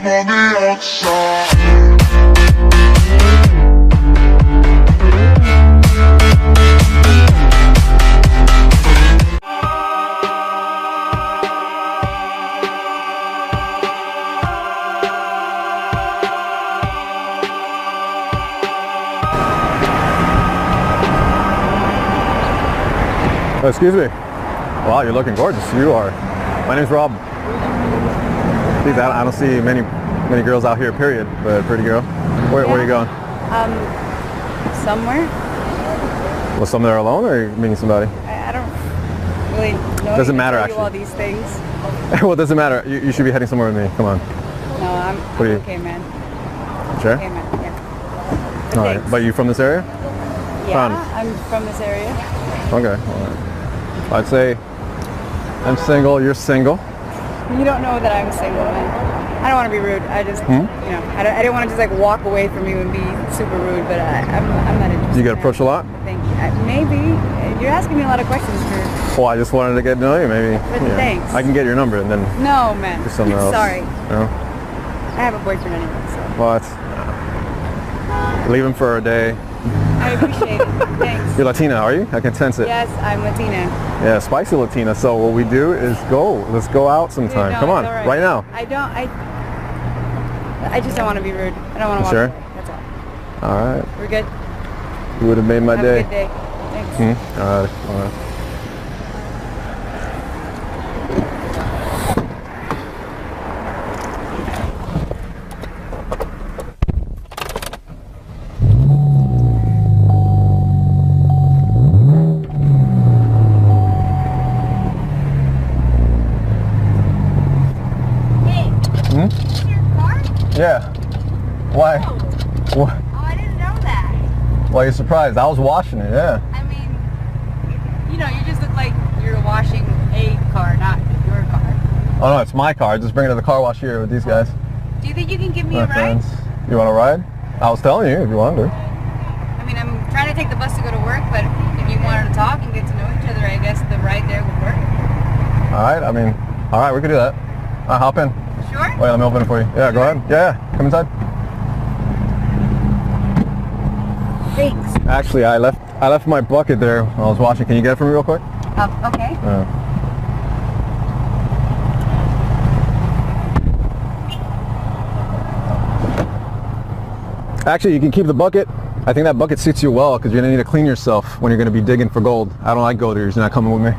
I'm on the outside. Oh, excuse me. Wow, you're looking gorgeous. You are. My name's Rob. Please, I don't see many girls out here, period, but pretty girl. Where are you going? Somewhere. Well, somewhere alone, or are you meeting somebody? I don't really know. Doesn't matter, actually. All these things. Well, it doesn't matter. You should be heading somewhere with me. Come on. No, I'm okay, man. Sure? Okay, man. Yeah. All right. But you from this area? Yeah, I'm from this area. Okay. All right. I'd say I'm single. You're single. You don't know that I'm single, man. I don't want to be rude. I just, you know, I didn't want to just like walk away from you and be super rude, but I'm not interested. You get approached a lot? Thank you. Maybe. You're asking me a lot of questions for... Well, I just wanted to get to know you, maybe. But thanks. I can get your number and then... No, man. Do something else. Sorry. No? I have a boyfriend anyway, so... What? Leave him for a day. I appreciate it. Thanks. You're Latina, are you? I can sense it. Yes, I'm Latina. Yeah, spicy Latina. So what we do is let's go out sometime. Dude, no, come on, right now. I just don't want to be rude. I don't want to walk sure? away. That's all. All right. We're good? You would have made my day. Have a good day. Thanks. All right. All right. Yeah. Why? Oh. What? Oh, I didn't know that. Why are you surprised? I was washing it, yeah. I mean, you know, you just look like you're washing a car, not your car. Oh no, it's my car. Just bring it to the car wash here with these guys. Do you think you can give me My a ride? friends. You want to ride? I was telling you if you wanted to. I mean, I'm trying to take the bus to go to work, but if you wanted to talk and get to know each other, I guess the ride there would work. Alright, I mean, alright, we could do that. Alright, hop in. Sure? Wait, let me open it for you. Yeah, go ahead. Yeah, come inside. Thanks. Actually, I left my bucket there when I was washing. Can you get it for me real quick? Okay. Actually, you can keep the bucket. I think that bucket suits you well because you're going to need to clean yourself when you're going to be digging for gold. I don't like gold diggers. You're not coming with me.